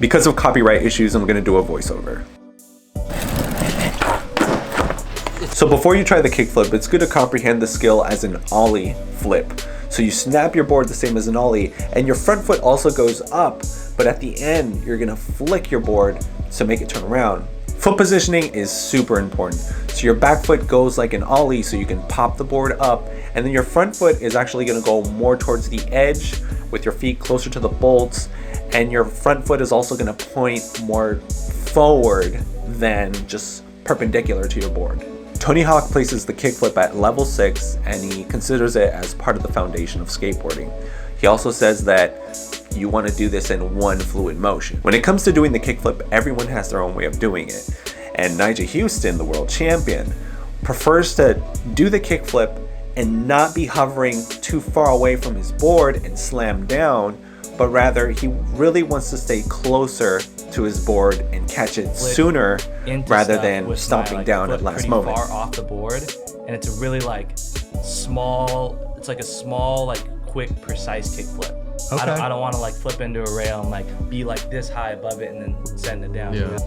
Because of copyright issues, I'm gonna do a voiceover. So before you try the kickflip, it's good to comprehend the skill as an ollie flip. So you snap your board the same as an ollie, and your front foot also goes up, but at the end, you're gonna flick your board to make it turn around. Foot positioning is super important. So your back foot goes like an ollie, so you can pop the board up, and then your front foot is actually gonna go more towards the edge with your feet closer to the bolts, and your front foot is also gonna point more forward than just perpendicular to your board. Tony Hawk places the kickflip at level 6, and he considers it as part of the foundation of skateboarding. He also says that you want to do this in one fluid motion. When it comes to doing the kickflip, everyone has their own way of doing it. And Nyjah Houston, the world champion, prefers to do the kickflip and not be hovering too far away from his board and slam down, but rather he really wants to stay closer to his board and catch it sooner rather than stomping down at last moment. Far off the board, and it's a really like small. It's like a small, like quick, precise kickflip. Okay. I don't want to like flip into a rail and like be like this high above it and then send it down. Yeah.